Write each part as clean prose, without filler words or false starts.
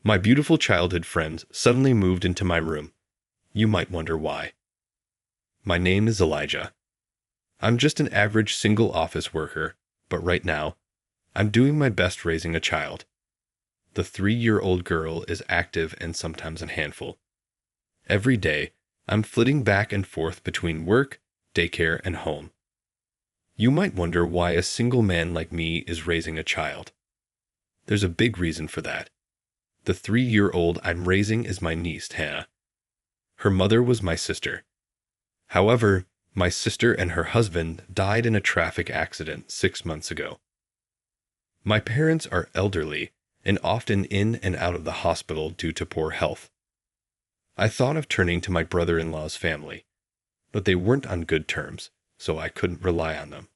My beautiful childhood friend suddenly moved into my room. You might wonder why. My name is Elijah. I'm just an average single office worker, but right now, I'm doing my best raising a child. The 3-year-old girl is active and sometimes a handful. Every day, I'm flitting back and forth between work, daycare, and home. You might wonder why a single man like me is raising a child. There's a big reason for that. The 3-year-old I'm raising is my niece, Hannah. Her mother was my sister. However, my sister and her husband died in a traffic accident 6 months ago. My parents are elderly and often in and out of the hospital due to poor health. I thought of turning to my brother-in-law's family, but they weren't on good terms, so I couldn't rely on them.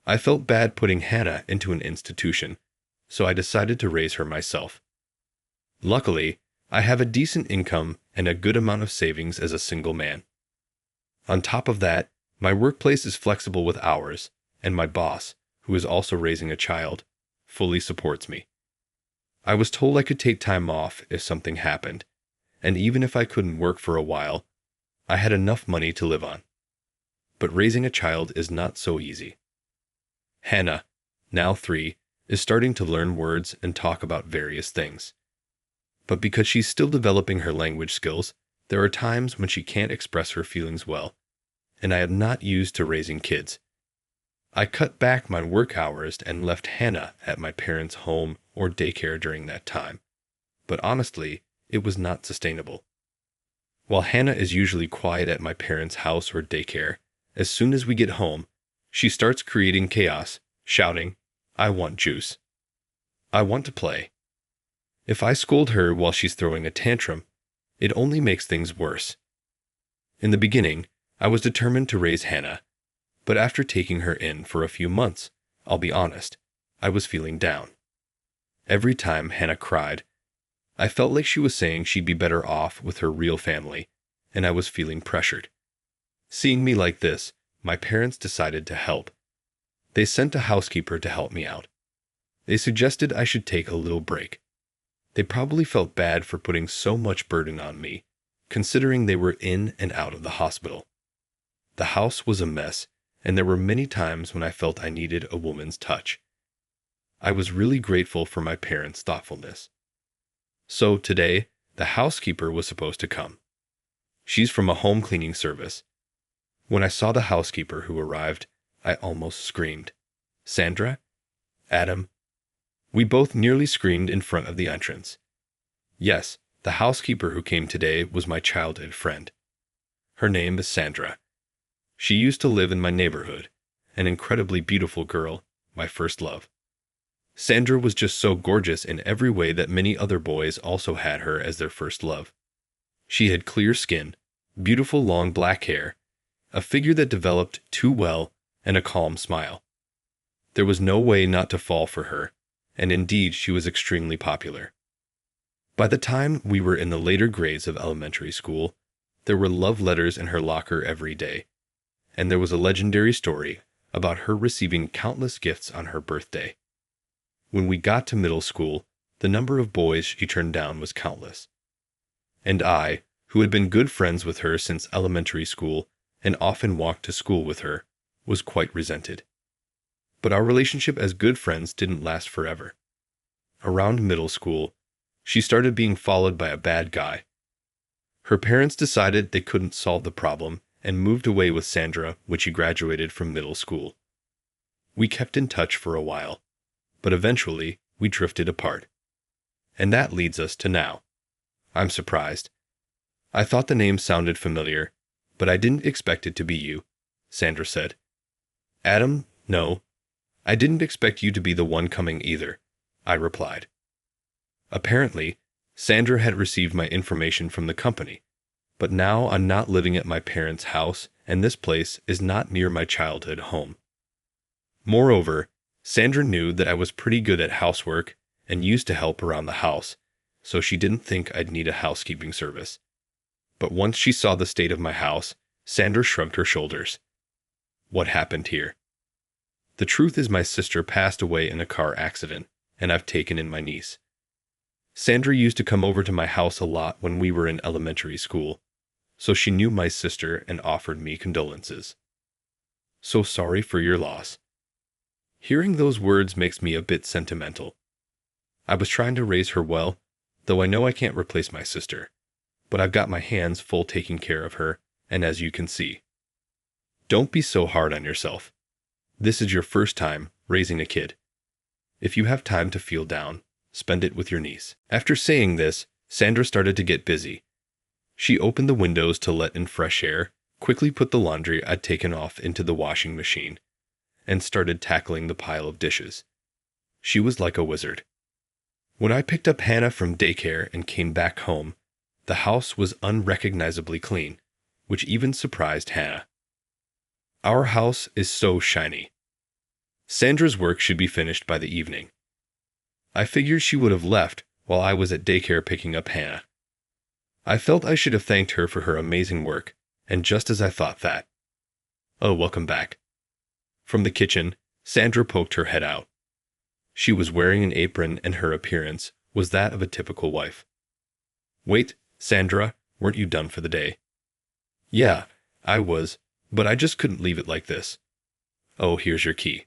I felt bad putting Hannah into an institution, so I decided to raise her myself. Luckily, I have a decent income and a good amount of savings as a single man. On top of that, my workplace is flexible with hours, and my boss, who is also raising a child, fully supports me. I was told I could take time off if something happened, and even if I couldn't work for a while, I had enough money to live on. But raising a child is not so easy. Hannah, now 3, is starting to learn words and talk about various things. But because she's still developing her language skills, there are times when she can't express her feelings well, and I am not used to raising kids. I cut back my work hours and left Hannah at my parents' home or daycare during that time. But honestly, it was not sustainable. While Hannah is usually quiet at my parents' house or daycare, as soon as we get home, she starts creating chaos, shouting, "I want juice. I want to play." If I scold her while she's throwing a tantrum, it only makes things worse. In the beginning, I was determined to raise Hannah, but after taking her in for a few months, I'll be honest, I was feeling down. Every time Hannah cried, I felt like she was saying she'd be better off with her real family, and I was feeling pressured. Seeing me like this, my parents decided to help. They sent a housekeeper to help me out. They suggested I should take a little break. They probably felt bad for putting so much burden on me, considering they were in and out of the hospital. The house was a mess, and there were many times when I felt I needed a woman's touch. I was really grateful for my parents' thoughtfulness. So today, the housekeeper was supposed to come. She's from a home cleaning service. When I saw the housekeeper who arrived, I almost screamed. Sandra? Adam? We both nearly screamed in front of the entrance. Yes, the housekeeper who came today was my childhood friend. Her name is Sandra. She used to live in my neighborhood, an incredibly beautiful girl, my first love. Sandra was just so gorgeous in every way that many other boys also had her as their first love. She had clear skin, beautiful long black hair, a figure that developed too well, and a calm smile. There was no way not to fall for her, and indeed she was extremely popular. By the time we were in the later grades of elementary school, there were love letters in her locker every day, and there was a legendary story about her receiving countless gifts on her birthday. When we got to middle school, the number of boys she turned down was countless. And I, who had been good friends with her since elementary school and often walked to school with her, was quite resented. But our relationship as good friends didn't last forever. Around middle school, she started being followed by a bad guy. Her parents decided they couldn't solve the problem and moved away with Sandra when she graduated from middle school. We kept in touch for a while, but eventually we drifted apart. And that leads us to now. I'm surprised. I thought the name sounded familiar, but I didn't expect it to be you, Sandra said. Adam, no. I didn't expect you to be the one coming either, I replied. Apparently, Sandra had received my information from the company, but now I'm not living at my parents' house, and this place is not near my childhood home. Moreover, Sandra knew that I was pretty good at housework and used to help around the house, so she didn't think I'd need a housekeeping service. But once she saw the state of my house, Sandra shrugged her shoulders. What happened here? The truth is my sister passed away in a car accident, and I've taken in my niece. Sandra used to come over to my house a lot when we were in elementary school, so she knew my sister and offered me condolences. So sorry for your loss. Hearing those words makes me a bit sentimental. I was trying to raise her well, though I know I can't replace my sister, but I've got my hands full taking care of her, and as you can see. Don't be so hard on yourself. This is your first time raising a kid. If you have time to feel down, spend it with your niece. After saying this, Sandra started to get busy. She opened the windows to let in fresh air, quickly put the laundry I'd taken off into the washing machine, and started tackling the pile of dishes. She was like a wizard. When I picked up Hannah from daycare and came back home, the house was unrecognizably clean, which even surprised Hannah. Our house is so shiny. Sandra's work should be finished by the evening. I figured she would have left while I was at daycare picking up Hannah. I felt I should have thanked her for her amazing work, and just as I thought that. Oh, welcome back. From the kitchen, Sandra poked her head out. She was wearing an apron and her appearance was that of a typical wife. Wait, Sandra, weren't you done for the day? Yeah, I was, but I just couldn't leave it like this. Oh, here's your key.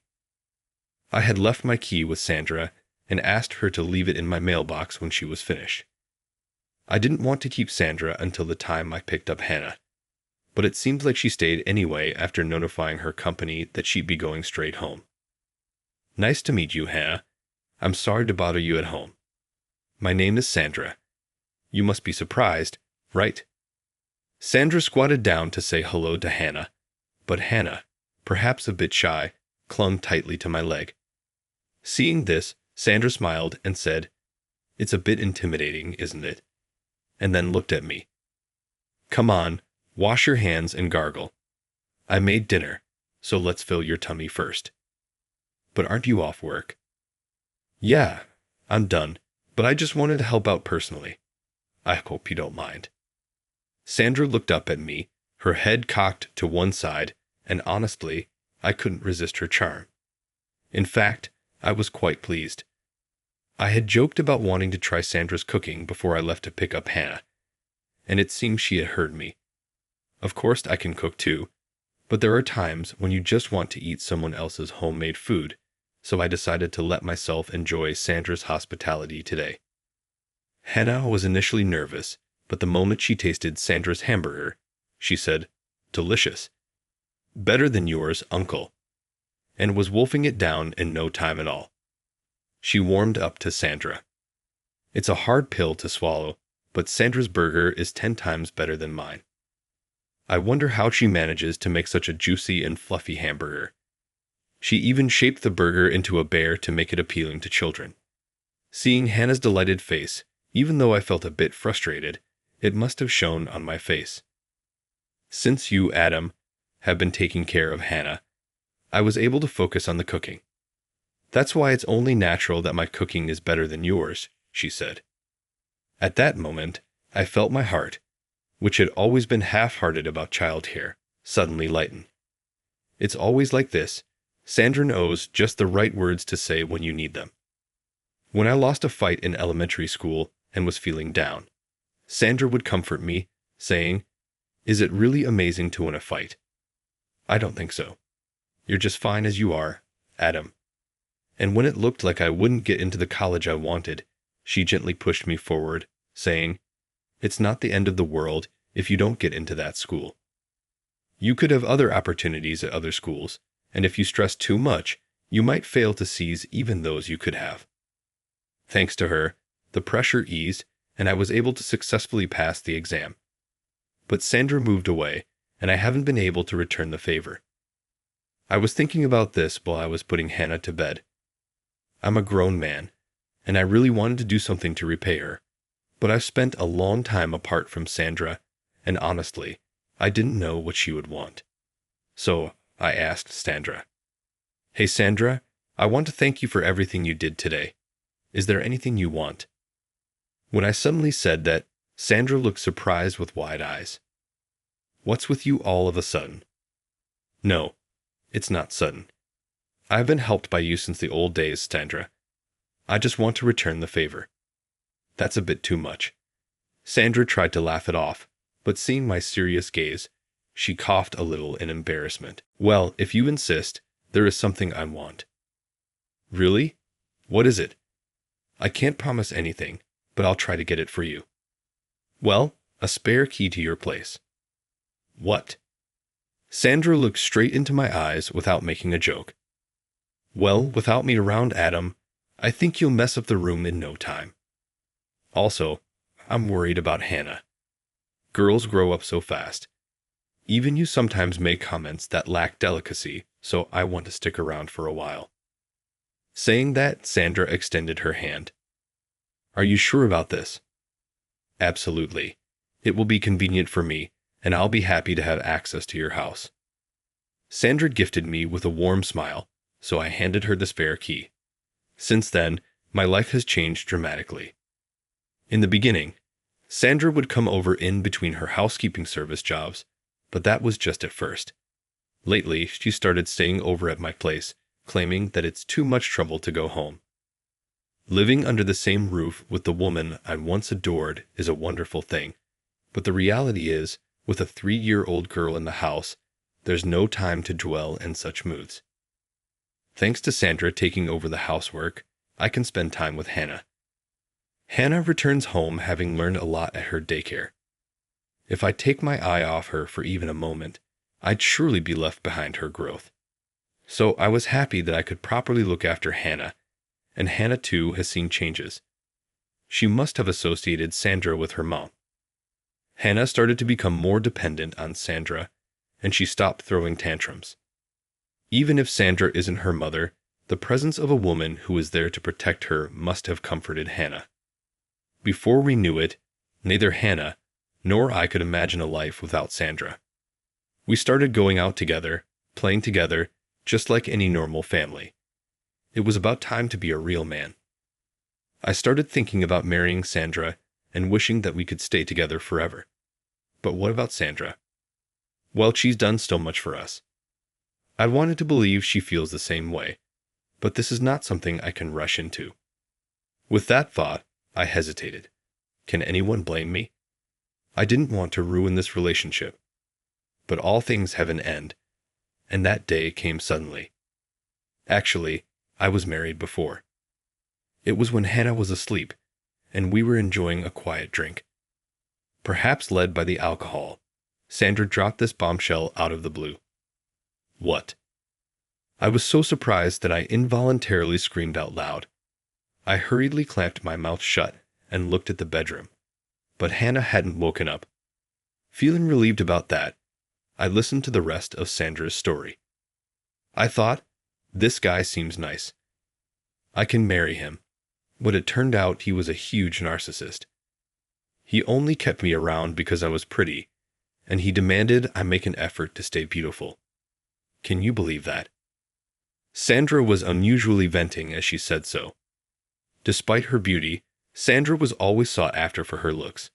I had left my key with Sandra and asked her to leave it in my mailbox when she was finished. I didn't want to keep Sandra until the time I picked up Hannah, but it seems like she stayed anyway after notifying her company that she'd be going straight home. Nice to meet you, Hannah. I'm sorry to bother you at home. My name is Sandra. You must be surprised, right? Sandra squatted down to say hello to Hannah, but Hannah, perhaps a bit shy, clung tightly to my leg. Seeing this, Sandra smiled and said, "It's a bit intimidating, isn't it?" And then looked at me. "Come on, wash your hands and gargle. I made dinner, so let's fill your tummy first." "But aren't you off work?" "Yeah, I'm done, but I just wanted to help out personally. I hope you don't mind." Sandra looked up at me, her head cocked to one side, and honestly, I couldn't resist her charm. In fact, I was quite pleased. I had joked about wanting to try Sandra's cooking before I left to pick up Hannah, and it seemed she had heard me. Of course I can cook too, but there are times when you just want to eat someone else's homemade food, so I decided to let myself enjoy Sandra's hospitality today. Hannah was initially nervous, but the moment she tasted Sandra's hamburger, she said, "Delicious. Better than yours, Uncle," and was wolfing it down in no time at all. She warmed up to Sandra. It's a hard pill to swallow, but Sandra's burger is 10 times better than mine. I wonder how she manages to make such a juicy and fluffy hamburger. She even shaped the burger into a bear to make it appealing to children. Seeing Hannah's delighted face, even though I felt a bit frustrated, it must have shown on my face. Since you, Adam, have been taking care of Hannah, I was able to focus on the cooking. That's why it's only natural that my cooking is better than yours, she said. At that moment, I felt my heart, which had always been half-hearted about childcare, suddenly lighten. It's always like this. Sandra knows just the right words to say when you need them. When I lost a fight in elementary school and was feeling down, Sandra would comfort me, saying, "Is it really amazing to win a fight? I don't think so. You're just fine as you are, Adam." And when it looked like I wouldn't get into the college I wanted, she gently pushed me forward, saying, "It's not the end of the world if you don't get into that school. You could have other opportunities at other schools, and if you stress too much, you might fail to seize even those you could have." Thanks to her, the pressure eased, and I was able to successfully pass the exam. But Sandra moved away, and I haven't been able to return the favor. I was thinking about this while I was putting Hannah to bed. I'm a grown man, and I really wanted to do something to repay her, but I've spent a long time apart from Sandra, and honestly, I didn't know what she would want. So I asked Sandra, "Hey Sandra, I want to thank you for everything you did today. Is there anything you want?" When I suddenly said that, Sandra looked surprised with wide eyes. "What's with you all of a sudden?" "No, it's not sudden. I've been helped by you since the old days, Sandra. I just want to return the favor." That's a bit too much. Sandra tried to laugh it off, but seeing my serious gaze, she coughed a little in embarrassment. Well, if you insist, there is something I want. Really? What is it? I can't promise anything, but I'll try to get it for you. Well, a spare key to your place. What? Sandra looked straight into my eyes without making a joke. Well, without me around, Adam, I think you'll mess up the room in no time. Also, I'm worried about Hannah. Girls grow up so fast. Even you sometimes make comments that lack delicacy, so I want to stick around for a while. Saying that, Sandra extended her hand. Are you sure about this? Absolutely. It will be convenient for me, and I'll be happy to have access to your house. Sandra gifted me with a warm smile, so I handed her the spare key. Since then, my life has changed dramatically. In the beginning, Sandra would come over in between her housekeeping service jobs, but that was just at first. Lately, she started staying over at my place, claiming that it's too much trouble to go home. Living under the same roof with the woman I once adored is a wonderful thing, but the reality is, with a 3-year-old girl in the house, there's no time to dwell in such moods. Thanks to Sandra taking over the housework, I can spend time with Hannah. Hannah returns home having learned a lot at her daycare. If I take my eye off her for even a moment, I'd surely be left behind her growth. So I was happy that I could properly look after Hannah, and Hannah too has seen changes. She must have associated Sandra with her mom. Hannah started to become more dependent on Sandra, and she stopped throwing tantrums. Even if Sandra isn't her mother, the presence of a woman who is there to protect her must have comforted Hannah. Before we knew it, neither Hannah nor I could imagine a life without Sandra. We started going out together, playing together, just like any normal family. It was about time to be a real man. I started thinking about marrying Sandra and wishing that we could stay together forever. But what about Sandra? Well, she's done so much for us. I wanted to believe she feels the same way, but this is not something I can rush into. With that thought, I hesitated. Can anyone blame me? I didn't want to ruin this relationship. But all things have an end, and that day came suddenly. Actually, I was married before. It was when Hannah was asleep, and we were enjoying a quiet drink. Perhaps led by the alcohol, Sandra dropped this bombshell out of the blue. What? I was so surprised that I involuntarily screamed out loud. I hurriedly clamped my mouth shut and looked at the bedroom. But Hannah hadn't woken up. Feeling relieved about that, I listened to the rest of Sandra's story. I thought, this guy seems nice. I can marry him. But it turned out he was a huge narcissist. He only kept me around because I was pretty, and he demanded I make an effort to stay beautiful. Can you believe that? Sandra was unusually venting as she said so. Despite her beauty, Sandra was always sought after for her looks.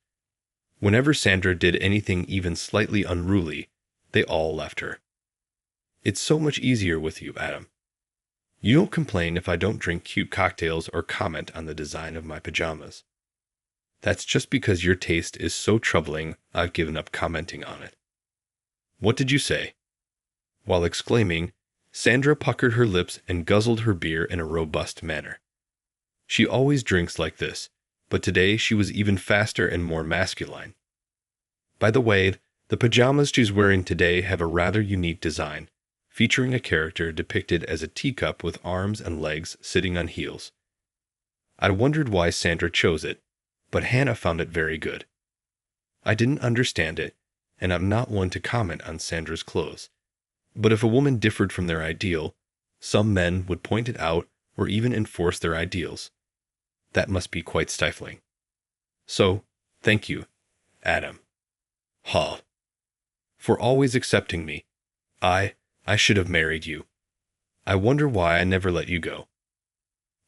Whenever Sandra did anything even slightly unruly, they all left her. It's so much easier with you, Adam. You don't complain if I don't drink cute cocktails or comment on the design of my pajamas. That's just because your taste is so troubling, I've given up commenting on it. What did you say? While exclaiming, Sandra puckered her lips and guzzled her beer in a robust manner. She always drinks like this, but today she was even faster and more masculine. By the way, the pajamas she's wearing today have a rather unique design, featuring a character depicted as a teacup with arms and legs sitting on heels. I wondered why Sandra chose it, but Hannah found it very good. I didn't understand it, and I'm not one to comment on Sandra's clothes. But if a woman differed from their ideal, some men would point it out or even enforce their ideals. That must be quite stifling. So, thank you, Adam. For always accepting me. I should have married you. I wonder why I never let you go.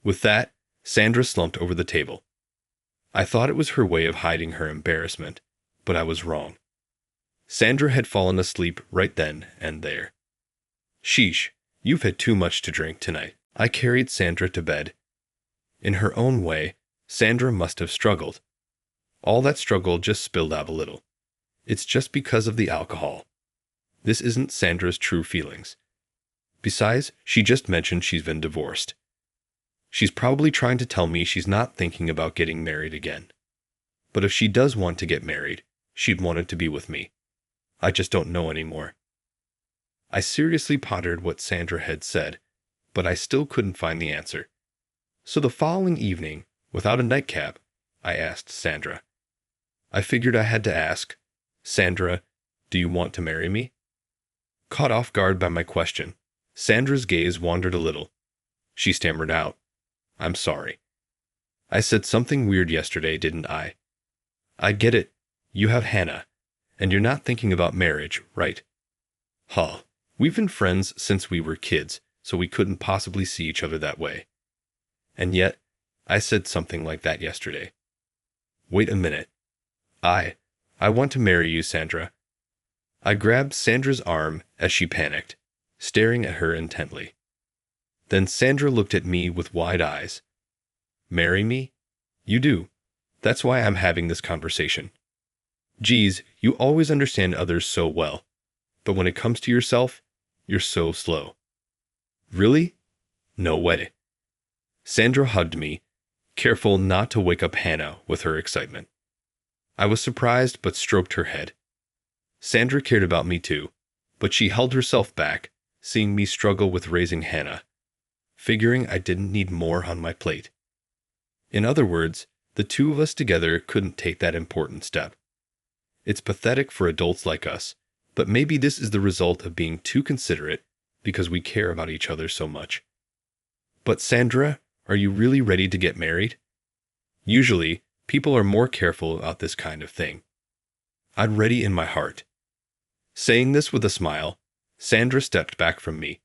With that, Sandra slumped over the table. I thought it was her way of hiding her embarrassment, but I was wrong. Sandra had fallen asleep right then and there. Sheesh, you've had too much to drink tonight. I carried Sandra to bed. In her own way, Sandra must have struggled. All that struggle just spilled out a little. It's just because of the alcohol. This isn't Sandra's true feelings. Besides, she just mentioned she's been divorced. She's probably trying to tell me she's not thinking about getting married again. But if she does want to get married, she'd want it to be with me. I just don't know anymore. I seriously pondered what Sandra had said, but I still couldn't find the answer. So the following evening, without a nightcap, I asked Sandra. I figured I had to ask, Sandra, do you want to marry me? Caught off guard by my question, Sandra's gaze wandered a little. She stammered out, I'm sorry. I said something weird yesterday, didn't I? I get it. You have Hannah, and you're not thinking about marriage, right? Huh. We've been friends since we were kids, so we couldn't possibly see each other that way. And yet, I said something like that yesterday. Wait a minute. I want to marry you, Sandra. I grabbed Sandra's arm as she panicked, staring at her intently. Then Sandra looked at me with wide eyes. Marry me? You do. That's why I'm having this conversation. Geez, you always understand others so well. But when it comes to yourself, you're so slow. Really? No way. Sandra hugged me, careful not to wake up Hannah with her excitement. I was surprised but stroked her head. Sandra cared about me too, but she held herself back, seeing me struggle with raising Hannah, figuring I didn't need more on my plate. In other words, the two of us together couldn't take that important step. It's pathetic for adults like us, but maybe this is the result of being too considerate because we care about each other so much. But Sandra, are you really ready to get married? Usually, people are more careful about this kind of thing. I'm ready in my heart. Saying this with a smile, Sandra stepped back from me.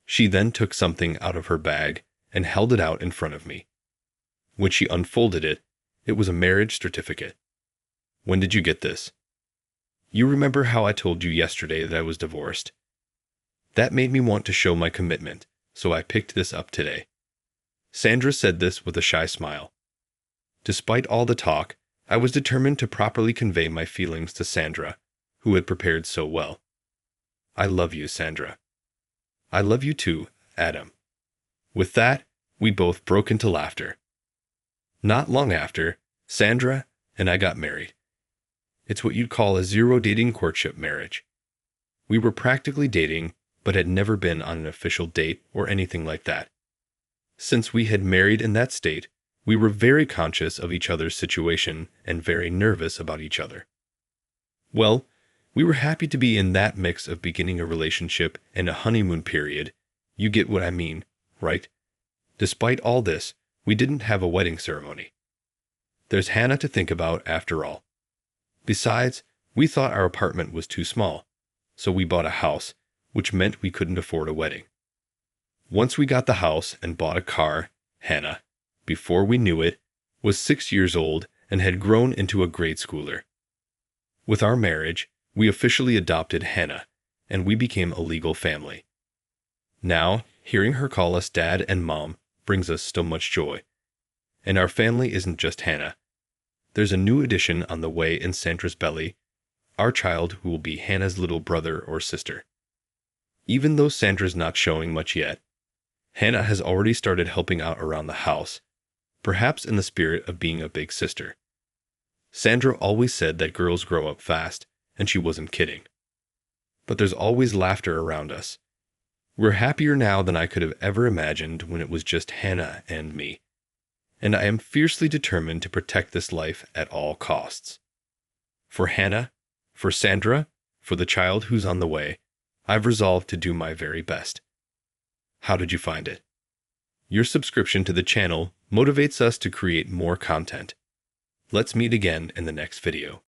She then took something out of her bag and held it out in front of me. When she unfolded it, it was a marriage certificate. When did you get this? You remember how I told you yesterday that I was divorced? That made me want to show my commitment, so I picked this up today. Sandra said this with a shy smile. Despite all the talk, I was determined to properly convey my feelings to Sandra, who had prepared so well. I love you, Sandra. I love you too, Adam. With that, we both broke into laughter. Not long after, Sandra and I got married. It's what you'd call a zero-dating courtship marriage. We were practically dating, but had never been on an official date or anything like that. Since we had married in that state, we were very conscious of each other's situation and very nervous about each other. Well, we were happy to be in that mix of beginning a relationship and a honeymoon period. You get what I mean, right? Despite all this, we didn't have a wedding ceremony. There's Hannah to think about after all. Besides, we thought our apartment was too small, so we bought a house, which meant we couldn't afford a wedding. Once we got the house and bought a car, Hannah, before we knew it, was 6 years old and had grown into a grade schooler. With our marriage, we officially adopted Hannah, and we became a legal family. Now, hearing her call us Dad and Mom brings us so much joy. And our family isn't just Hannah. There's a new addition on the way in Sandra's belly, our child who will be Hannah's little brother or sister. Even though Sandra's not showing much yet, Hannah has already started helping out around the house, perhaps in the spirit of being a big sister. Sandra always said that girls grow up fast, and she wasn't kidding. But there's always laughter around us. We're happier now than I could have ever imagined when it was just Hannah and me. And I am fiercely determined to protect this life at all costs. For Hannah, for Sandra, for the child who's on the way, I've resolved to do my very best. How did you find it? Your subscription to the channel motivates us to create more content. Let's meet again in the next video.